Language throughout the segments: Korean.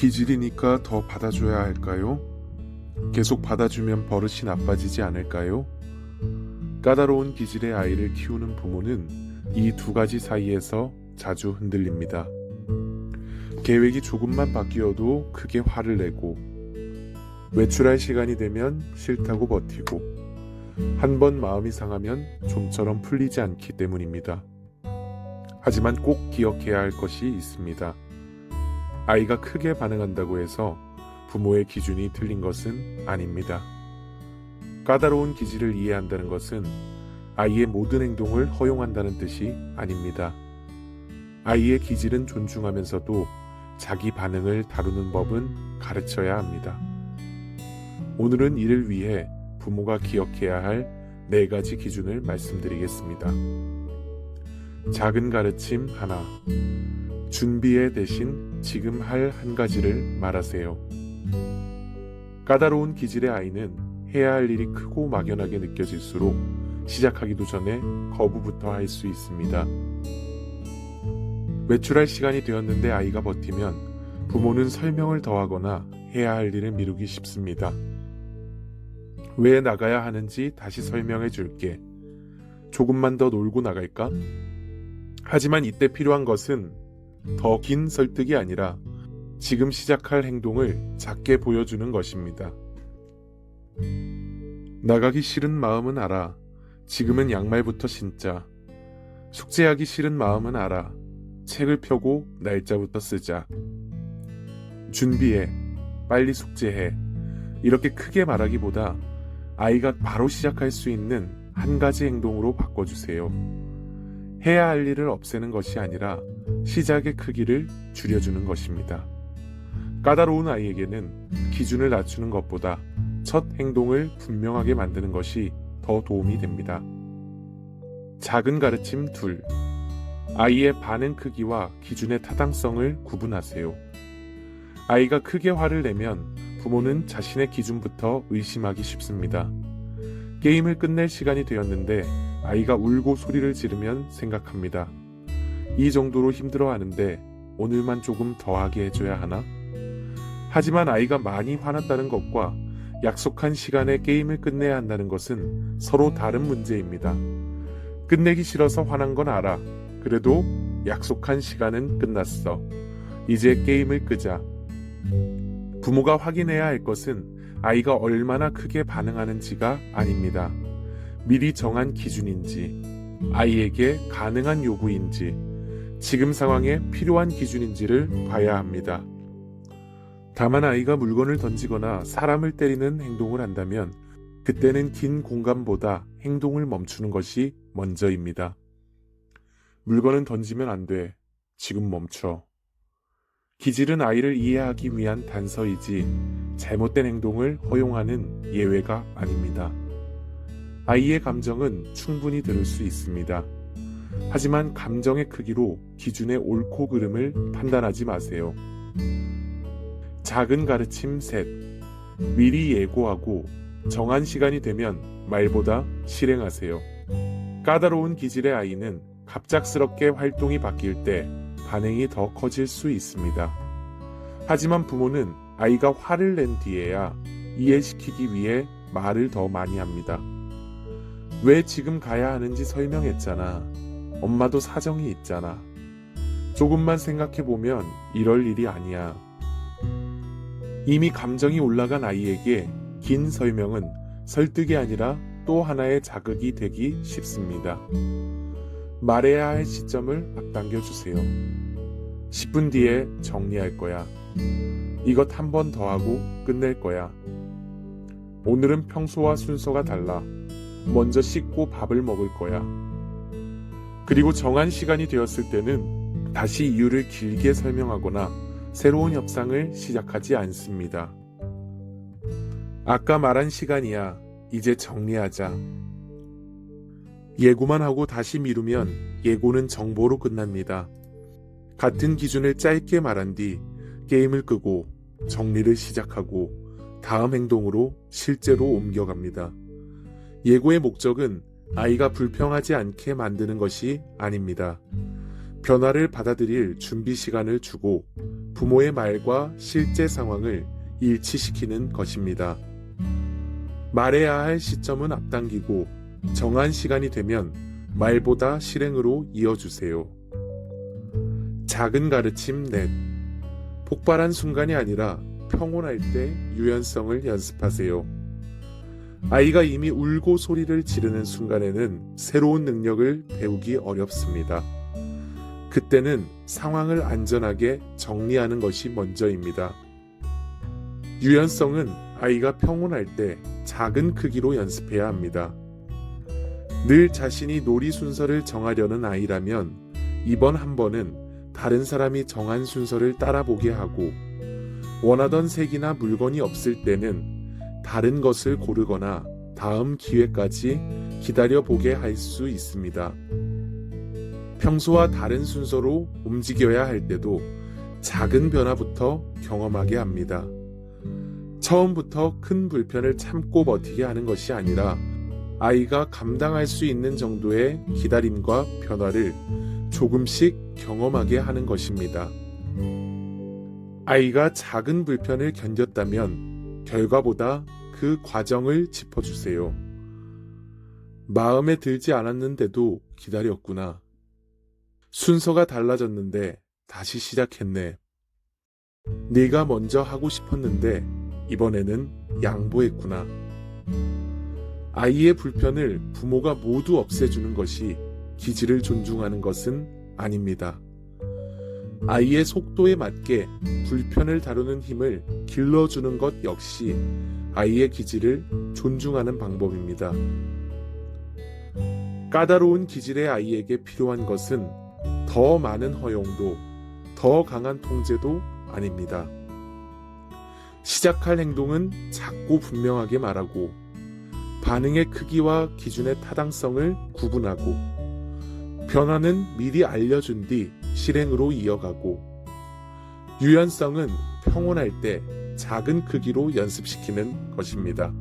기질이니까 더 받아줘야 할까요? 계속 받아주면 버릇이 나빠지지 않을까요? 까다로운 기질의 아이를 키우는 부모는 이 두 가지 사이에서 자주 흔들립니다. 계획이 조금만 바뀌어도 크게 화를 내고, 외출할 시간이 되면 싫다고 버티고, 한 번 마음이 상하면 좀처럼 풀리지 않기 때문입니다. 하지만 꼭 기억해야 할 것이 있습니다. 아이가 크게 반응한다고 해서 부모의 기준이 틀린 것은 아닙니다. 까다로운 기질을 이해한다는 것은 아이의 모든 행동을 허용한다는 뜻이 아닙니다. 아이의 기질은 존중하면서도 자기 반응을 다루는 법은 가르쳐야 합니다. 오늘은 이를 위해 부모가 기억해야 할 4가지 기준을 말씀드리겠습니다. 작은 가르침 하나. 준비해 대신 지금 할 한 가지를 말하세요. 까다로운 기질의 아이는 해야 할 일이 크고 막연하게 느껴질수록 시작하기도 전에 거부부터 할 수 있습니다. 외출할 시간이 되었는데 아이가 버티면 부모는 설명을 더하거나 해야 할 일을 미루기 쉽습니다. 왜 나가야 하는지 다시 설명해 줄게. 조금만 더 놀고 나갈까? 하지만 이때 필요한 것은 더 긴 설득이 아니라 지금 시작할 행동을 작게 보여주는 것입니다. 나가기 싫은 마음은 알아. 지금은 양말부터 신자. 숙제하기 싫은 마음은 알아. 책을 펴고 날짜부터 쓰자. 준비해. 빨리 숙제해. 이렇게 크게 말하기보다 아이가 바로 시작할 수 있는 한 가지 행동으로 바꿔주세요. 해야 할 일을 없애는 것이 아니라 시작의 크기를 줄여주는 것입니다. 까다로운 아이에게는 기준을 낮추는 것보다 첫 행동을 분명하게 만드는 것이 더 도움이 됩니다. 작은 가르침 2. 아이의 반응 크기와 기준의 타당성을 구분하세요. 아이가 크게 화를 내면 부모는 자신의 기준부터 의심하기 쉽습니다. 게임을 끝낼 시간이 되었는데 아이가 울고 소리를 지르면 생각합니다. 이 정도로 힘들어하는데 오늘만 조금 더하게 해줘야 하나? 하지만 아이가 많이 화났다는 것과 약속한 시간에 게임을 끝내야 한다는 것은 서로 다른 문제입니다. 끝내기 싫어서 화난 건 알아. 그래도 약속한 시간은 끝났어. 이제 게임을 끄자. 부모가 확인해야 할 것은 아이가 얼마나 크게 반응하는지가 아닙니다. 미리 정한 기준인지, 아이에게 가능한 요구인지, 지금 상황에 필요한 기준인지를 봐야 합니다. 다만 아이가 물건을 던지거나 사람을 때리는 행동을 한다면 그때는 긴 공간보다 행동을 멈추는 것이 먼저입니다. 물건은 던지면 안 돼. 지금 멈춰. 기질은 아이를 이해하기 위한 단서이지 잘못된 행동을 허용하는 예외가 아닙니다. 아이의 감정은 충분히 들을 수 있습니다. 하지만 감정의 크기로 기준의 옳고 그름을 판단하지 마세요. 작은 가르침 3. 미리 예고하고 정한 시간이 되면 말보다 실행하세요. 까다로운 기질의 아이는 갑작스럽게 활동이 바뀔 때 반응이 더 커질 수 있습니다. 하지만 부모는 아이가 화를 낸 뒤에야 이해시키기 위해 말을 더 많이 합니다. 왜 지금 가야 하는지 설명했잖아. 엄마도 사정이 있잖아. 조금만 생각해보면 이럴 일이 아니야. 이미 감정이 올라간 아이에게 긴 설명은 설득이 아니라 또 하나의 자극이 되기 쉽습니다. 말해야 할 시점을 앞당겨주세요. 10분 뒤에 정리할 거야. 이것 한 번 더 하고 끝낼 거야. 오늘은 평소와 순서가 달라. 먼저 씻고 밥을 먹을 거야. 그리고 정한 시간이 되었을 때는 다시 이유를 길게 설명하거나 새로운 협상을 시작하지 않습니다. 아까 말한 시간이야. 이제 정리하자. 예고만 하고 다시 미루면 예고는 정보로 끝납니다. 같은 기준을 짧게 말한 뒤 게임을 끄고 정리를 시작하고 다음 행동으로 실제로 옮겨갑니다. 예고의 목적은 아이가 불평하지 않게 만드는 것이 아닙니다. 변화를 받아들일 준비 시간을 주고 부모의 말과 실제 상황을 일치시키는 것입니다. 말해야 할 시점은 앞당기고 정한 시간이 되면 말보다 실행으로 이어주세요. 작은 가르침 넷. 폭발한 순간이 아니라 평온할 때 유연성을 연습하세요. 아이가 이미 울고 소리를 지르는 순간에는 새로운 능력을 배우기 어렵습니다. 그때는 상황을 안전하게 정리하는 것이 먼저입니다. 유연성은 아이가 평온할 때 작은 크기로 연습해야 합니다. 늘 자신이 놀이 순서를 정하려는 아이라면 이번 한 번은 다른 사람이 정한 순서를 따라보게 하고 원하던 색이나 물건이 없을 때는 다른 것을 고르거나 다음 기회까지 기다려보게 할 수 있습니다. 평소와 다른 순서로 움직여야 할 때도 작은 변화부터 경험하게 합니다. 처음부터 큰 불편을 참고 버티게 하는 것이 아니라 아이가 감당할 수 있는 정도의 기다림과 변화를 조금씩 경험하게 하는 것입니다. 아이가 작은 불편을 견뎠다면 결과보다 그 과정을 짚어주세요. 마음에 들지 않았는데도 기다렸구나. 순서가 달라졌는데 다시 시작했네. 네가 먼저 하고 싶었는데 이번에는 양보했구나. 아이의 불편을 부모가 모두 없애주는 것이 기질을 존중하는 것은 아닙니다. 아이의 속도에 맞게 불편을 다루는 힘을 길러주는 것 역시 아이의 기질을 존중하는 방법입니다. 까다로운 기질의 아이에게 필요한 것은 더 많은 허용도, 더 강한 통제도 아닙니다. 시작할 행동은 작고 분명하게 말하고 반응의 크기와 기준의 타당성을 구분하고 변화는 미리 알려준 뒤 실행으로 이어가고 유연성은 평온할 때 작은 크기로 연습시키는 것입니다.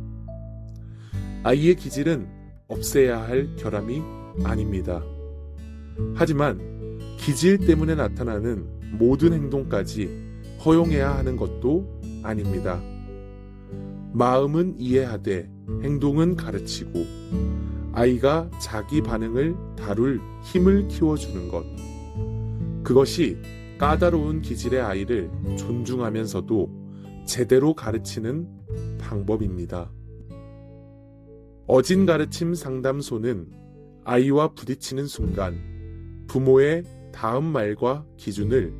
아이의 기질은 없애야 할 결함이 아닙니다. 하지만 기질 때문에 나타나는 모든 행동까지 허용해야 하는 것도 아닙니다. 마음은 이해하되 행동은 가르치고 아이가 자기 반응을 다룰 힘을 키워주는 것. 그것이 까다로운 기질의 아이를 존중하면서도 제대로 가르치는 방법입니다. 어진 가르침 상담소는 아이와 부딪히는 순간 부모의 다음 말과 기준을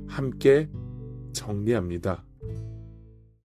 함께 정리합니다.